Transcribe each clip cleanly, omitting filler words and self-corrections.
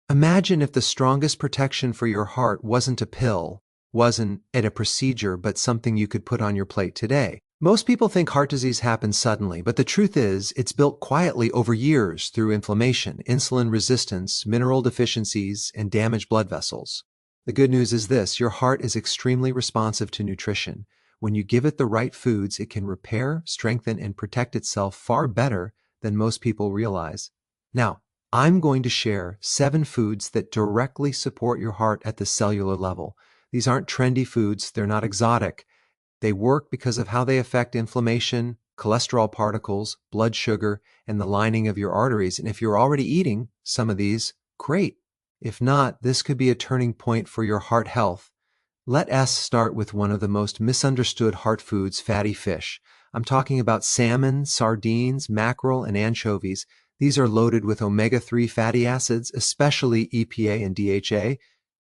Imagine if the strongest protection for your heart wasn't a pill, wasn't at a procedure, but something you could put on your plate today. Most people think heart disease happens suddenly, but the truth is it's built quietly over years through inflammation, insulin resistance, mineral deficiencies, and damaged blood vessels. The good news is this: your heart is extremely responsive to nutrition. When you give it the right foods, it can repair, strengthen, and protect itself far better than most people realize. Now, I'm going to share 7 foods that directly support your heart at the cellular level. These aren't trendy foods, they're not exotic. They work because of how they affect inflammation, cholesterol particles, blood sugar, and the lining of your arteries. And if you're already eating some of these, great. If not, this could be a turning point for your heart health. Let us start with one of the most misunderstood heart foods, fatty fish. I'm talking about salmon, sardines, mackerel, and anchovies. These are loaded with omega-3 fatty acids, especially EPA and DHA.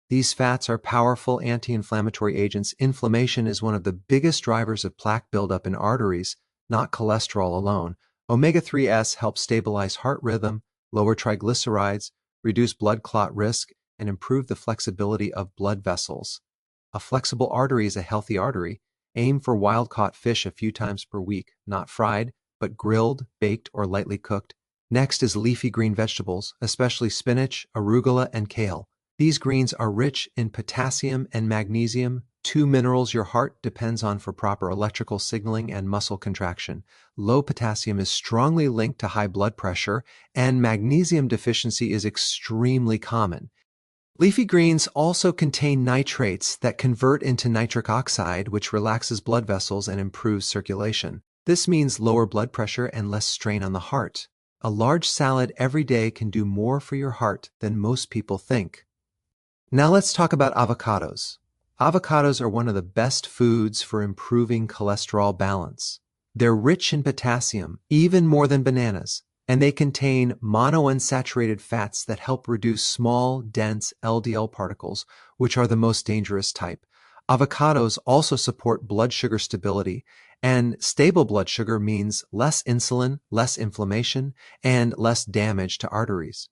These fats are powerful anti-inflammatory agents. Inflammation is one of the biggest drivers of plaque buildup in arteries, not cholesterol alone. Omega-3s help stabilize heart rhythm, lower triglycerides, reduce blood clot risk, and improve the flexibility of blood vessels. A flexible artery is a healthy artery. Aim for wild-caught fish a few times per week, not fried, but grilled, baked, or lightly cooked. Next is leafy green vegetables, especially spinach, arugula, and kale. These greens are rich in potassium and magnesium, 2 minerals your heart depends on for proper electrical signaling and muscle contraction. Low potassium is strongly linked to high blood pressure, and magnesium deficiency is extremely common. Leafy greens also contain nitrates that convert into nitric oxide, which relaxes blood vessels and improves circulation. This means lower blood pressure and less strain on the heart. A large salad every day can do more for your heart than most people think. Now let's talk about avocados. Avocados are one of the best foods for improving cholesterol balance. They're rich in potassium, even more than bananas, and they contain monounsaturated fats that help reduce small, dense LDL particles, which are the most dangerous type. Avocados also support blood sugar stability, and stable blood sugar means less insulin, less inflammation, and less damage to arteries.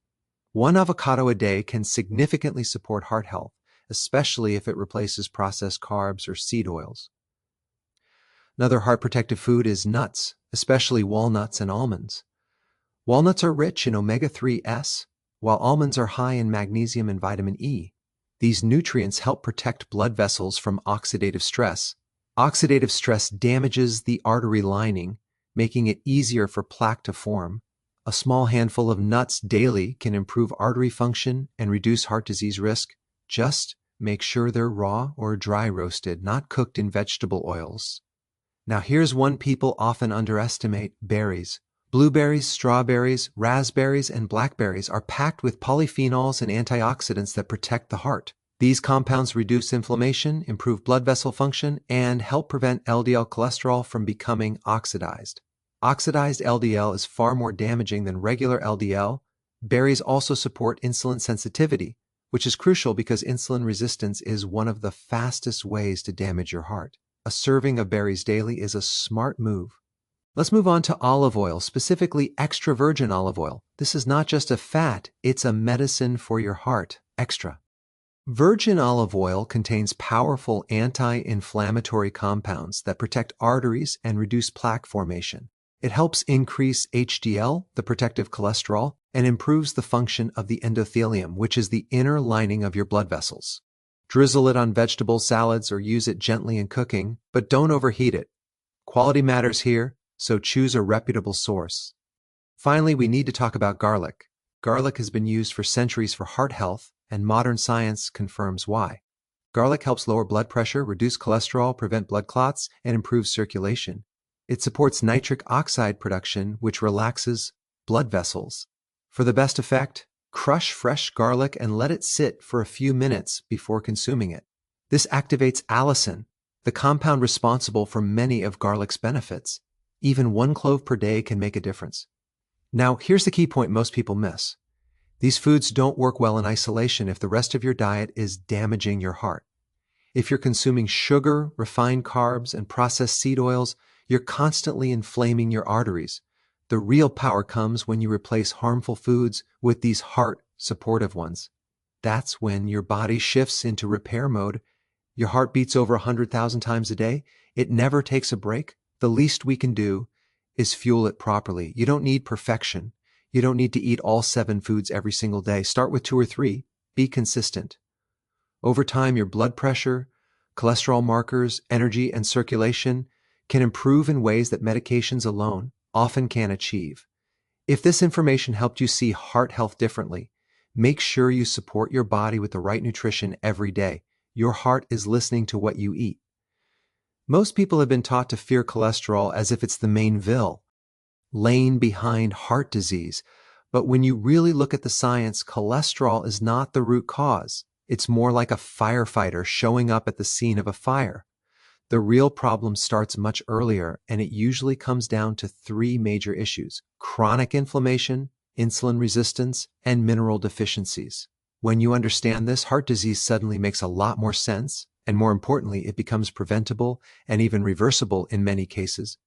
1 avocado a day can significantly support heart health, especially if it replaces processed carbs or seed oils. Another heart protective food is nuts, especially walnuts and almonds. Walnuts are rich in omega-3s, while almonds are high in magnesium and vitamin E. These nutrients help protect blood vessels from oxidative stress. Oxidative stress damages the artery lining, making it easier for plaque to form. A small handful of nuts daily can improve artery function and reduce heart disease risk. Just make sure they're raw or dry roasted, not cooked in vegetable oils. Now here's one people often underestimate: berries. Blueberries, strawberries, raspberries, and blackberries are packed with polyphenols and antioxidants that protect the heart. These compounds reduce inflammation, improve blood vessel function, and help prevent LDL cholesterol from becoming oxidized. Oxidized LDL is far more damaging than regular LDL. Berries also support insulin sensitivity, which is crucial because insulin resistance is one of the fastest ways to damage your heart. A serving of berries daily is a smart move. Let's move on to olive oil, specifically extra virgin olive oil. This is not just a fat, it's a medicine for your heart. Extra virgin olive oil contains powerful anti-inflammatory compounds that protect arteries and reduce plaque formation. It helps increase HDL, the protective cholesterol, and improves the function of the endothelium, which is the inner lining of your blood vessels. Drizzle it on vegetable salads or use it gently in cooking, but don't overheat it. Quality matters here, so choose a reputable source. Finally, we need to talk about garlic. Garlic has been used for centuries for heart health, and modern science confirms why. Garlic helps lower blood pressure, reduce cholesterol, prevent blood clots, and improve circulation. It supports nitric oxide production, which relaxes blood vessels. For the best effect, crush fresh garlic and let it sit for a few minutes before consuming it. This activates allicin, the compound responsible for many of garlic's benefits. Even 1 clove per day can make a difference. Now, here's the key point most people miss. These foods don't work well in isolation if the rest of your diet is damaging your heart. If you're consuming sugar, refined carbs, and processed seed oils, you're constantly inflaming your arteries. The real power comes when you replace harmful foods with these heart-supportive ones. That's when your body shifts into repair mode. Your heart beats over 100,000 times a day. It never takes a break. The least we can do is fuel it properly. You don't need perfection. You don't need to eat all 7 foods every single day. Start with 2 or 3. Be consistent. Over time, your blood pressure, cholesterol markers, energy, and circulation can improve in ways that medications alone often can't achieve. If this information helped you see heart health differently, make sure you support your body with the right nutrition every day. Your heart is listening to what you eat. Most people have been taught to fear cholesterol as if it's the main villain, laying behind heart disease. But when you really look at the science, cholesterol is not the root cause. It's more like a firefighter showing up at the scene of a fire. The real problem starts much earlier, and it usually comes down to 3 major issues: chronic inflammation, insulin resistance, and mineral deficiencies. When you understand this, heart disease suddenly makes a lot more sense, and more importantly, it becomes preventable and even reversible in many cases.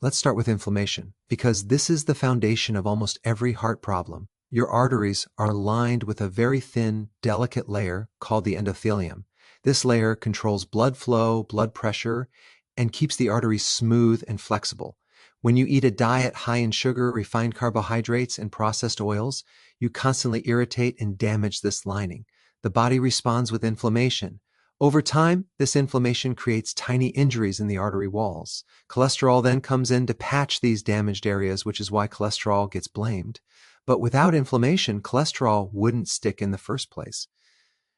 Let's start with inflammation, because this is the foundation of almost every heart problem. Your arteries are lined with a very thin, delicate layer called the endothelium. This layer controls blood flow, blood pressure, and keeps the arteries smooth and flexible. When you eat a diet high in sugar, refined carbohydrates, and processed oils, you constantly irritate and damage this lining. The body responds with inflammation. Over time, this inflammation creates tiny injuries in the artery walls. Cholesterol then comes in to patch these damaged areas, which is why cholesterol gets blamed. But without inflammation, cholesterol wouldn't stick in the first place.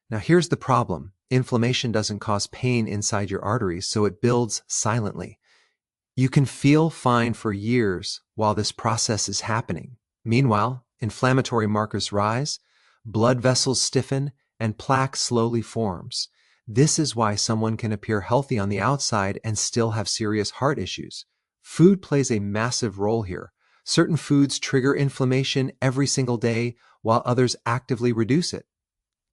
Now here's the problem. Inflammation doesn't cause pain inside your arteries, so it builds silently. You can feel fine for years while this process is happening. Meanwhile, inflammatory markers rise, blood vessels stiffen, and plaque slowly forms. This is why someone can appear healthy on the outside and still have serious heart issues. Food plays a massive role here. Certain foods trigger inflammation every single day, while others actively reduce it.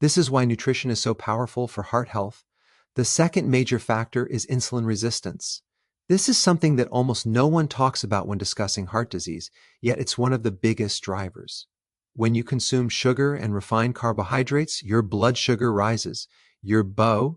This is why nutrition is so powerful for heart health. The second major factor is insulin resistance. This is something that almost no one talks about when discussing heart disease, yet it's one of the biggest drivers. When you consume sugar and refined carbohydrates, your blood sugar rises. Your body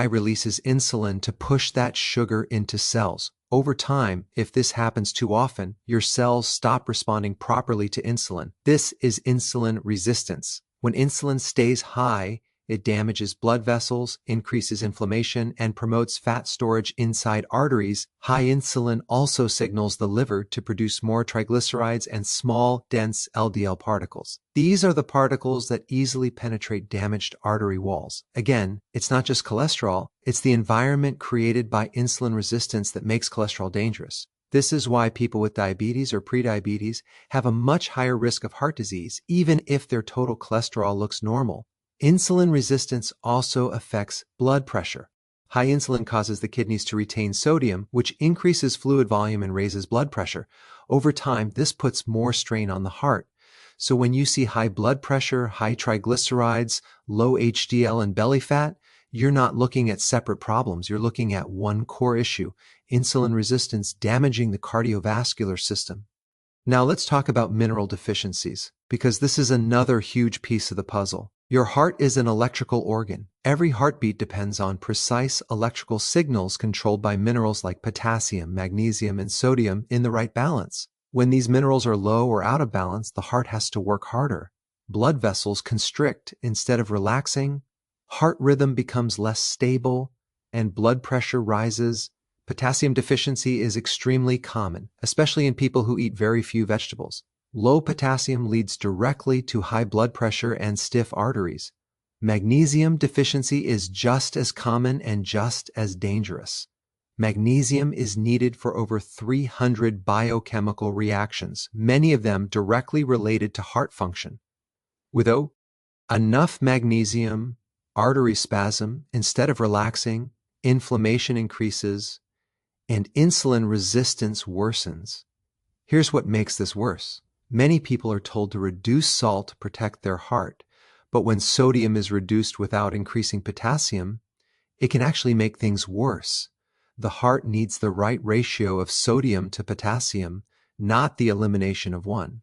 releases insulin to push that sugar into cells. Over time, if this happens too often, your cells stop responding properly to insulin. This is insulin resistance. When insulin stays high, it damages blood vessels, increases inflammation, and promotes fat storage inside arteries. High insulin also signals the liver to produce more triglycerides and small, dense LDL particles. These are the particles that easily penetrate damaged artery walls. Again, it's not just cholesterol, it's the environment created by insulin resistance that makes cholesterol dangerous. This is why people with diabetes or prediabetes have a much higher risk of heart disease, even if their total cholesterol looks normal. Insulin resistance also affects blood pressure. High insulin causes the kidneys to retain sodium, which increases fluid volume and raises blood pressure. Over time, this puts more strain on the heart. So when you see high blood pressure, high triglycerides, low HDL, and belly fat, you're not looking at separate problems. You're looking at one core issue: insulin resistance damaging the cardiovascular system. Now let's talk about mineral deficiencies, because this is another huge piece of the puzzle. Your heart is an electrical organ. Every heartbeat depends on precise electrical signals controlled by minerals like potassium, magnesium, and sodium in the right balance. When these minerals are low or out of balance, the heart has to work harder. Blood vessels constrict instead of relaxing. Heart rhythm becomes less stable, and blood pressure rises. Potassium deficiency is extremely common, especially in people who eat very few vegetables. Low potassium leads directly to high blood pressure and stiff arteries. Magnesium deficiency is just as common and just as dangerous. Magnesium is needed for over 300 biochemical reactions, many of them directly related to heart function. Without enough magnesium, artery spasm instead of relaxing, inflammation increases, and insulin resistance worsens. Here's what makes this worse. Many people are told to reduce salt to protect their heart, but when sodium is reduced without increasing potassium, it can actually make things worse. The heart needs the right ratio of sodium to potassium, not the elimination of one.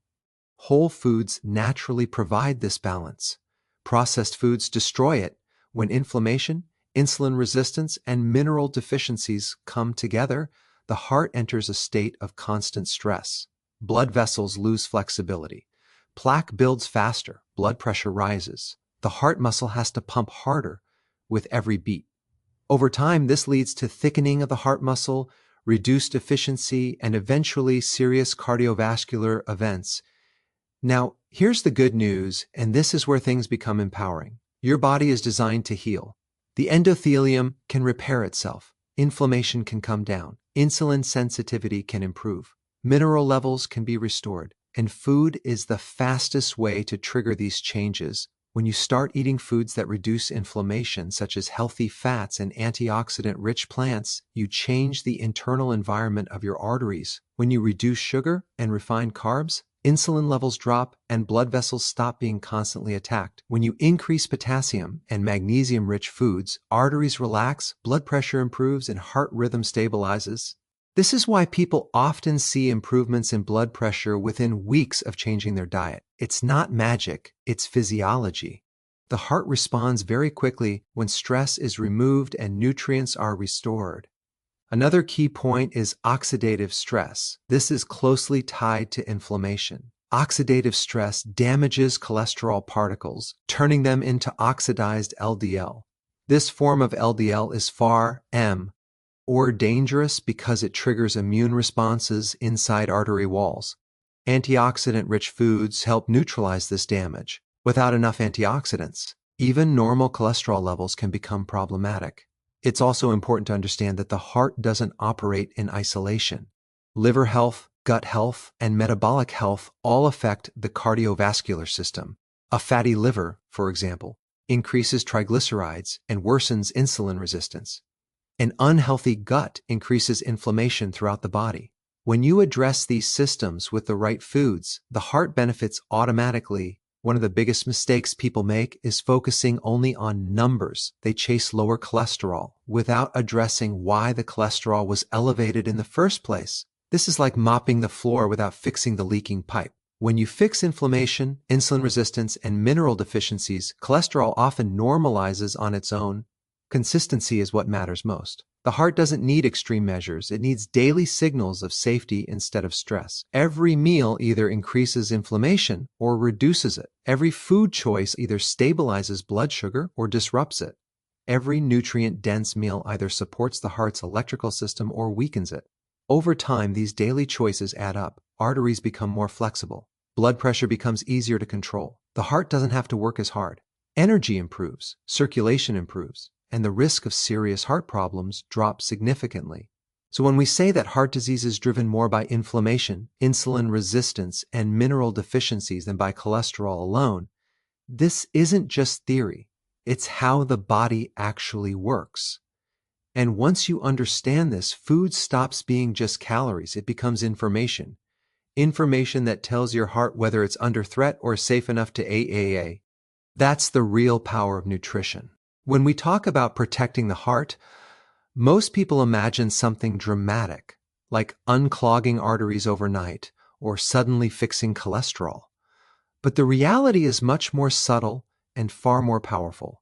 Whole foods naturally provide this balance. Processed foods destroy it. When inflammation, insulin resistance, and mineral deficiencies come together, the heart enters a state of constant stress. Blood vessels lose flexibility. Plaque builds faster, blood pressure rises. The heart muscle has to pump harder with every beat. Over time, this leads to thickening of the heart muscle, reduced efficiency, and eventually serious cardiovascular events. Now, here's the good news, and this is where things become empowering. Your body is designed to heal. The endothelium can repair itself. Inflammation can come down. Insulin sensitivity can improve. Mineral levels can be restored. And food is the fastest way to trigger these changes. When you start eating foods that reduce inflammation, such as healthy fats and antioxidant-rich plants, you change the internal environment of your arteries. When you reduce sugar and refined carbs, insulin levels drop and blood vessels stop being constantly attacked. When you increase potassium and magnesium-rich foods, arteries relax, blood pressure improves, and heart rhythm stabilizes. This is why people often see improvements in blood pressure within weeks of changing their diet. It's not magic, it's physiology. The heart responds very quickly when stress is removed and nutrients are restored. Another key point is oxidative stress. This is closely tied to inflammation. Oxidative stress damages cholesterol particles, turning them into oxidized LDL. This form of LDL is far more dangerous because it triggers immune responses inside artery walls. Antioxidant-rich foods help neutralize this damage. Without enough antioxidants, even normal cholesterol levels can become problematic. It's also important to understand that the heart doesn't operate in isolation. Liver health, gut health, and metabolic health all affect the cardiovascular system. A fatty liver, for example, increases triglycerides and worsens insulin resistance. An unhealthy gut increases inflammation throughout the body. When you address these systems with the right foods, the heart benefits automatically. One of the biggest mistakes people make is focusing only on numbers. They chase lower cholesterol without addressing why the cholesterol was elevated in the first place. This is like mopping the floor without fixing the leaking pipe. When you fix inflammation, insulin resistance, and mineral deficiencies, cholesterol often normalizes on its own. Consistency is what matters most. The heart doesn't need extreme measures. It needs daily signals of safety instead of stress. Every meal either increases inflammation or reduces it. Every food choice either stabilizes blood sugar or disrupts it. Every nutrient-dense meal either supports the heart's electrical system or weakens it. Over time, these daily choices add up. Arteries become more flexible. Blood pressure becomes easier to control. The heart doesn't have to work as hard. Energy improves. Circulation improves. And the risk of serious heart problems drops significantly. So when we say that heart disease is driven more by inflammation, insulin resistance, and mineral deficiencies than by cholesterol alone, this isn't just theory. It's how the body actually works. And once you understand this, food stops being just calories. It becomes information. Information that tells your heart whether it's under threat or safe enough to AAA. That's the real power of nutrition. When we talk about protecting the heart, most people imagine something dramatic, like unclogging arteries overnight or suddenly fixing cholesterol. But the reality is much more subtle and far more powerful.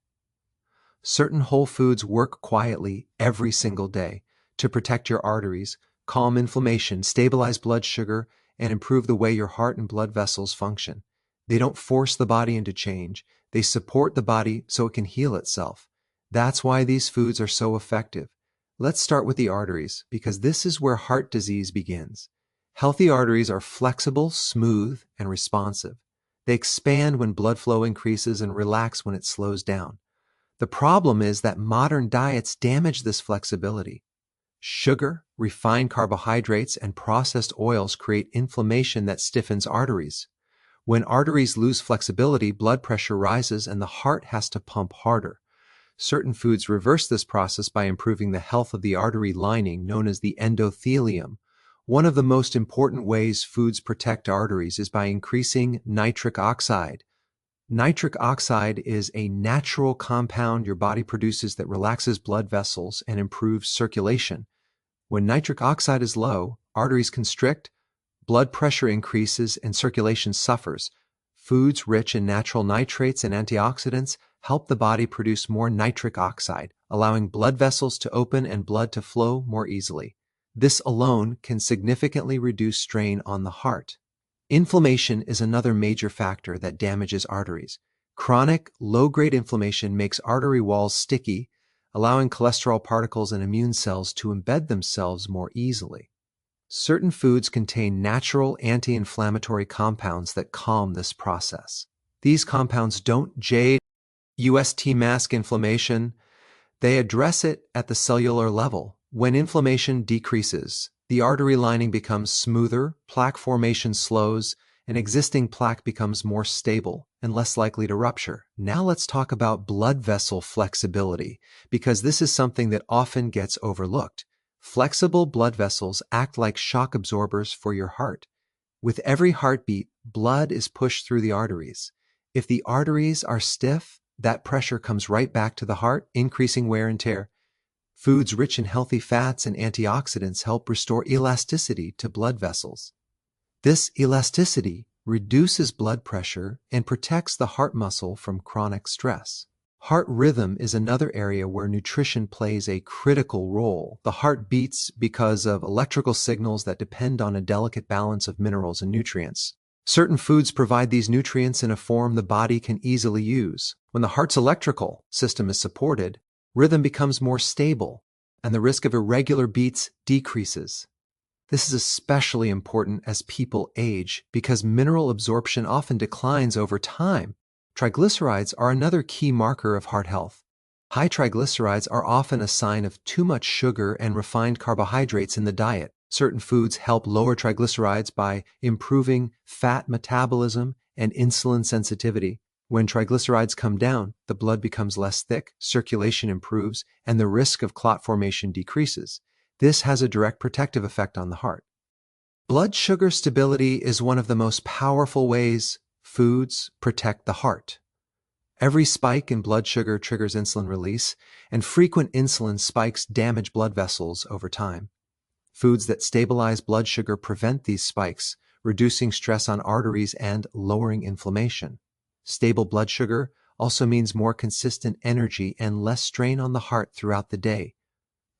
Certain whole foods work quietly every single day to protect your arteries, calm inflammation, stabilize blood sugar, and improve the way your heart and blood vessels function. They don't force the body into change. They support the body so it can heal itself. That's why these foods are so effective. Let's start with the arteries, because this is where heart disease begins. Healthy arteries are flexible, smooth, and responsive. They expand when blood flow increases and relax when it slows down. The problem is that modern diets damage this flexibility. Sugar, refined carbohydrates, and processed oils create inflammation that stiffens arteries. When arteries lose flexibility, blood pressure rises and the heart has to pump harder. Certain foods reverse this process by improving the health of the artery lining, known as the endothelium. One of the most important ways foods protect arteries is by increasing nitric oxide. Nitric oxide is a natural compound your body produces that relaxes blood vessels and improves circulation. When nitric oxide is low, arteries constrict, blood pressure increases, and circulation suffers. Foods rich in natural nitrates and antioxidants help the body produce more nitric oxide, allowing blood vessels to open and blood to flow more easily. This alone can significantly reduce strain on the heart. Inflammation is another major factor that damages arteries. Chronic, low-grade inflammation makes artery walls sticky, allowing cholesterol particles and immune cells to embed themselves more easily. Certain foods contain natural anti-inflammatory compounds that calm this process. These compounds don't just mask inflammation, they address it at the cellular level. When inflammation decreases, the artery lining becomes smoother, plaque formation slows, and existing plaque becomes more stable and less likely to rupture. Now let's talk about blood vessel flexibility, because this is something that often gets overlooked. Flexible blood vessels act like shock absorbers for your heart. With every heartbeat, blood is pushed through the arteries. If the arteries are stiff, that pressure comes right back to the heart, increasing wear and tear. Foods rich in healthy fats and antioxidants help restore elasticity to blood vessels. This elasticity reduces blood pressure and protects the heart muscle from chronic stress. Heart rhythm is another area where nutrition plays a critical role. The heart beats because of electrical signals that depend on a delicate balance of minerals and nutrients. Certain foods provide these nutrients in a form the body can easily use. When the heart's electrical system is supported, rhythm becomes more stable, and the risk of irregular beats decreases. This is especially important as people age because mineral absorption often declines over time. Triglycerides are another key marker of heart health. High triglycerides are often a sign of too much sugar and refined carbohydrates in the diet. Certain foods help lower triglycerides by improving fat metabolism and insulin sensitivity. When triglycerides come down, the blood becomes less thick, circulation improves, and the risk of clot formation decreases. This has a direct protective effect on the heart. Blood sugar stability is one of the most powerful ways foods protect the heart. Every spike in blood sugar triggers insulin release, and frequent insulin spikes damage blood vessels over time. Foods that stabilize blood sugar prevent these spikes, reducing stress on arteries and lowering inflammation. Stable blood sugar also means more consistent energy and less strain on the heart throughout the day.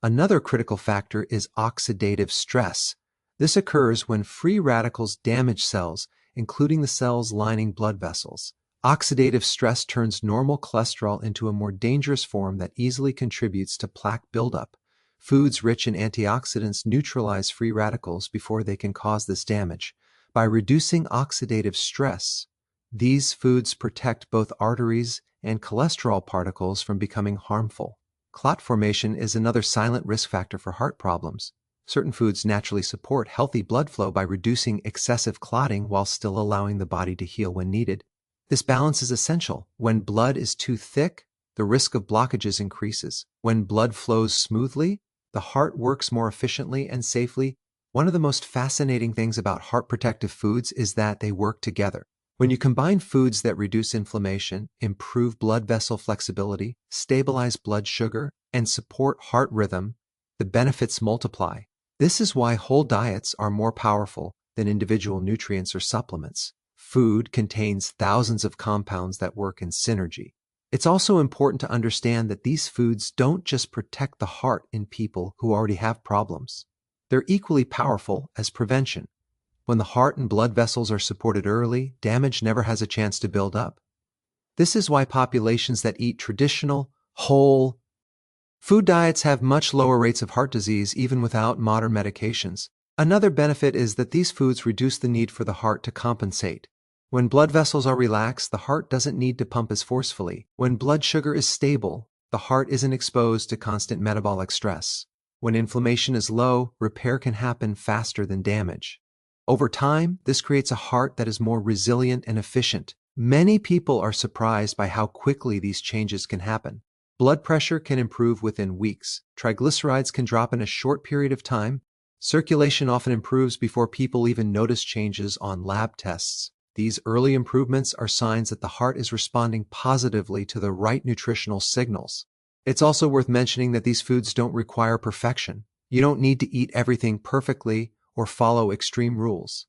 Another critical factor is oxidative stress. This occurs when free radicals damage cells, including the cells lining blood vessels. Oxidative stress turns normal cholesterol into a more dangerous form that easily contributes to plaque buildup. Foods rich in antioxidants neutralize free radicals before they can cause this damage. By reducing oxidative stress, these foods protect both arteries and cholesterol particles from becoming harmful. Clot formation is another silent risk factor for heart problems. Certain foods naturally support healthy blood flow by reducing excessive clotting while still allowing the body to heal when needed. This balance is essential. When blood is too thick, the risk of blockages increases. When blood flows smoothly, the heart works more efficiently and safely. One of the most fascinating things about heart protective foods is that they work together. When you combine foods that reduce inflammation, improve blood vessel flexibility, stabilize blood sugar, and support heart rhythm, the benefits multiply. This is why whole diets are more powerful than individual nutrients or supplements. Food contains thousands of compounds that work in synergy. It's also important to understand that these foods don't just protect the heart in people who already have problems. They're equally powerful as prevention. When the heart and blood vessels are supported early, damage never has a chance to build up. This is why populations that eat traditional, whole food diets have much lower rates of heart disease even without modern medications. Another benefit is that these foods reduce the need for the heart to compensate. When blood vessels are relaxed, the heart doesn't need to pump as forcefully. When blood sugar is stable, the heart isn't exposed to constant metabolic stress. When inflammation is low, repair can happen faster than damage. Over time, this creates a heart that is more resilient and efficient. Many people are surprised by how quickly these changes can happen. Blood pressure can improve within weeks. Triglycerides can drop in a short period of time. Circulation often improves before people even notice changes on lab tests. These early improvements are signs that the heart is responding positively to the right nutritional signals. It's also worth mentioning that these foods don't require perfection. You don't need to eat everything perfectly or follow extreme rules.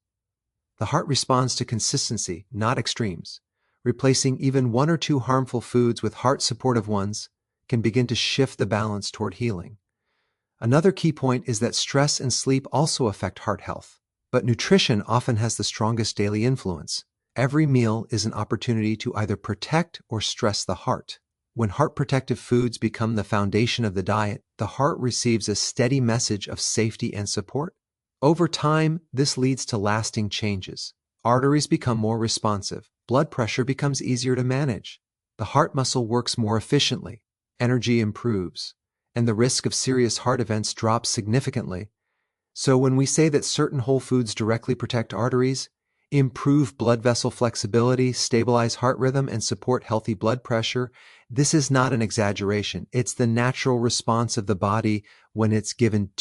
The heart responds to consistency, not extremes. Replacing even one or two harmful foods with heart-supportive ones can begin to shift the balance toward healing. Another key point is that stress and sleep also affect heart health, but nutrition often has the strongest daily influence. Every meal is an opportunity to either protect or stress the heart. When heart-protective foods become the foundation of the diet, the heart receives a steady message of safety and support. Over time, this leads to lasting changes. Arteries become more responsive, blood pressure becomes easier to manage, the heart muscle works more efficiently, energy improves, and the risk of serious heart events drops significantly. So when we say that certain whole foods directly protect arteries, improve blood vessel flexibility, stabilize heart rhythm, and support healthy blood pressure, this is not an exaggeration. It's the natural response of the body when it's given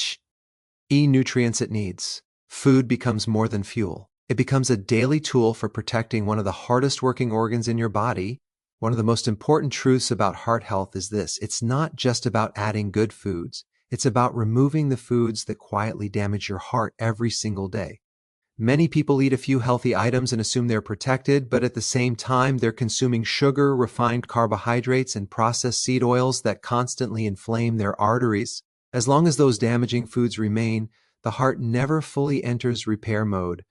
nutrients it needs. Food becomes more than fuel. It becomes a daily tool for protecting one of the hardest working organs in your body. One of the most important truths about heart health is this: it's not just about adding good foods. It's about removing the foods that quietly damage your heart every single day. Many people eat a few healthy items and assume they're protected, but at the same time, they're consuming sugar, refined carbohydrates, and processed seed oils that constantly inflame their arteries. As long as those damaging foods remain, the heart never fully enters repair mode.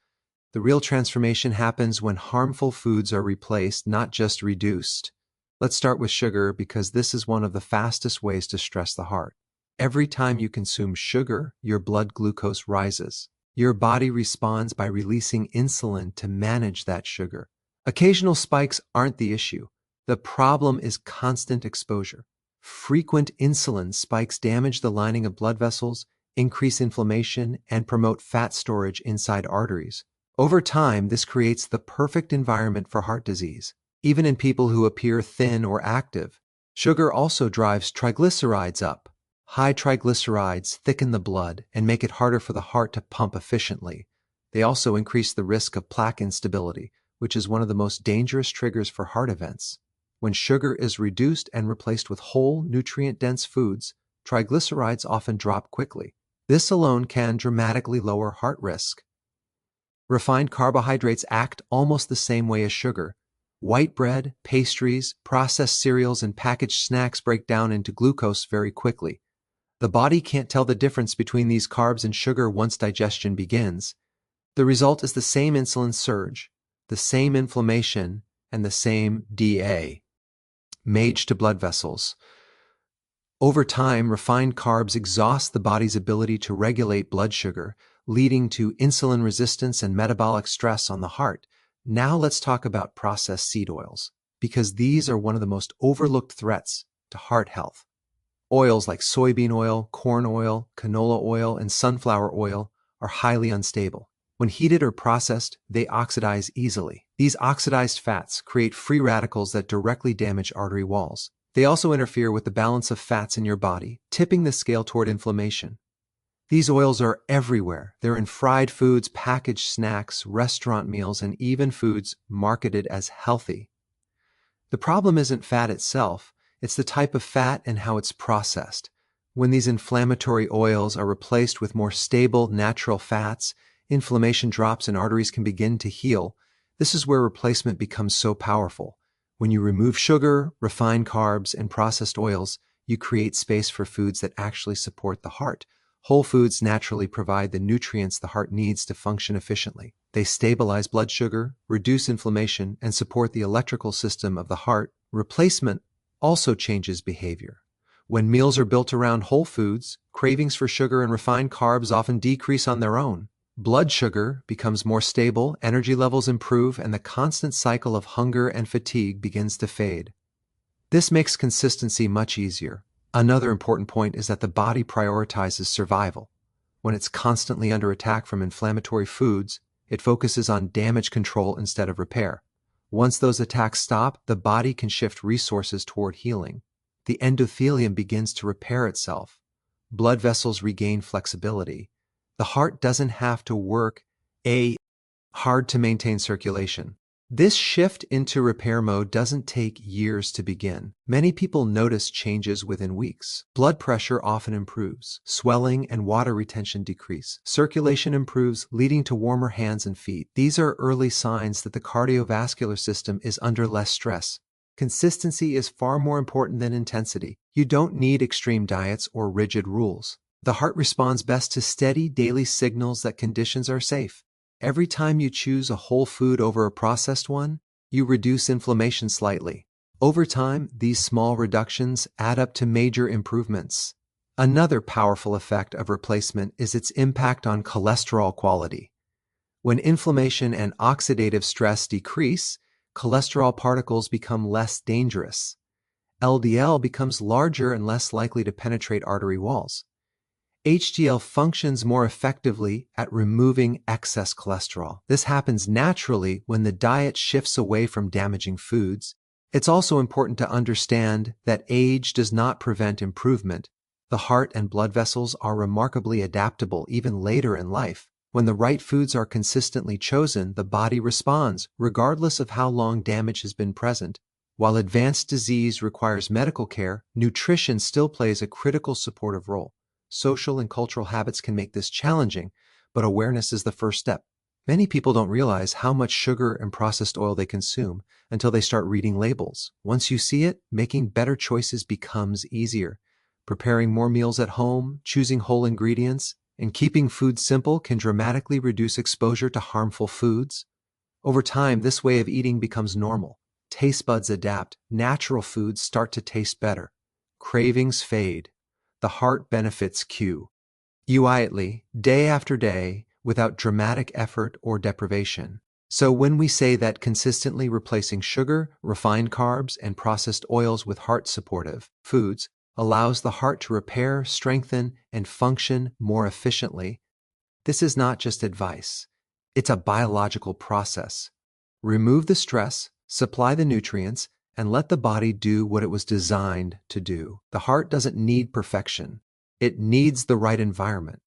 The real transformation happens when harmful foods are replaced, not just reduced. Let's start with sugar because this is one of the fastest ways to stress the heart. Every time you consume sugar, your blood glucose rises. Your body responds by releasing insulin to manage that sugar. Occasional spikes aren't the issue. The problem is constant exposure. Frequent insulin spikes damage the lining of blood vessels, increase inflammation, and promote fat storage inside arteries. Over time, this creates the perfect environment for heart disease, even in people who appear thin or active. Sugar also drives triglycerides up. High triglycerides thicken the blood and make it harder for the heart to pump efficiently. They also increase the risk of plaque instability, which is one of the most dangerous triggers for heart events. When sugar is reduced and replaced with whole, nutrient-dense foods, triglycerides often drop quickly. This alone can dramatically lower heart risk. Refined carbohydrates act almost the same way as sugar. White bread, pastries, processed cereals, and packaged snacks break down into glucose very quickly. The body can't tell the difference between these carbs and sugar once digestion begins. The result is the same insulin surge, the same inflammation, and the same damage to blood vessels. Over time, refined carbs exhaust the body's ability to regulate blood sugar, leading to insulin resistance and metabolic stress on the heart. Now let's talk about processed seed oils, because these are one of the most overlooked threats to heart health. Oils like soybean oil, corn oil, canola oil, and sunflower oil are highly unstable. When heated or processed, they oxidize easily. These oxidized fats create free radicals that directly damage artery walls. They also interfere with the balance of fats in your body, tipping the scale toward inflammation. These oils are everywhere. They're in fried foods, packaged snacks, restaurant meals, and even foods marketed as healthy. The problem isn't fat itself. It's the type of fat and how it's processed. When these inflammatory oils are replaced with more stable, natural fats, inflammation drops and arteries can begin to heal. This is where replacement becomes so powerful. When you remove sugar, refined carbs, and processed oils, you create space for foods that actually support the heart. Whole foods naturally provide the nutrients the heart needs to function efficiently. They stabilize blood sugar, reduce inflammation, and support the electrical system of the heart. Replacement also changes behavior. When meals are built around whole foods, cravings for sugar and refined carbs often decrease on their own. Blood sugar becomes more stable, energy levels improve, and the constant cycle of hunger and fatigue begins to fade. This makes consistency much easier. Another important point is that the body prioritizes survival. When it's constantly under attack from inflammatory foods, it focuses on damage control instead of repair. Once those attacks stop, the body can shift resources toward healing. The endothelium begins to repair itself. Blood vessels regain flexibility. The heart doesn't have to work hard to maintain circulation. This shift into repair mode doesn't take years to begin. Many people notice changes within weeks. Blood pressure often improves. Swelling and water retention decrease. Circulation improves, leading to warmer hands and feet. These are early signs that the cardiovascular system is under less stress. Consistency is far more important than intensity. You don't need extreme diets or rigid rules. The heart responds best to steady daily signals that conditions are safe. Every time you choose a whole food over a processed one, you reduce inflammation slightly. Over time, these small reductions add up to major improvements. Another powerful effect of replacement is its impact on cholesterol quality. When inflammation and oxidative stress decrease, cholesterol particles become less dangerous. LDL becomes larger and less likely to penetrate artery walls. HDL functions more effectively at removing excess cholesterol. This happens naturally when the diet shifts away from damaging foods. It's also important to understand that age does not prevent improvement. The heart and blood vessels are remarkably adaptable even later in life. When the right foods are consistently chosen, the body responds, regardless of how long damage has been present. While advanced disease requires medical care, nutrition still plays a critical supportive role. Social and cultural habits can make this challenging, but awareness is the first step. Many people don't realize how much sugar and processed oil they consume until they start reading labels. Once you see it, making better choices becomes easier. Preparing more meals at home, choosing whole ingredients, and keeping food simple can dramatically reduce exposure to harmful foods. Over time, this way of eating becomes normal. Taste buds adapt. Natural foods start to taste better. Cravings fade. The heart benefits quietly, day after day, without dramatic effort or deprivation. So when we say that consistently replacing sugar, refined carbs, and processed oils with heart-supportive foods allows the heart to repair, strengthen, and function more efficiently, this is not just advice. It's a biological process. Remove the stress, supply the nutrients, and let the body do what it was designed to do. The heart doesn't need perfection. It needs the right environment.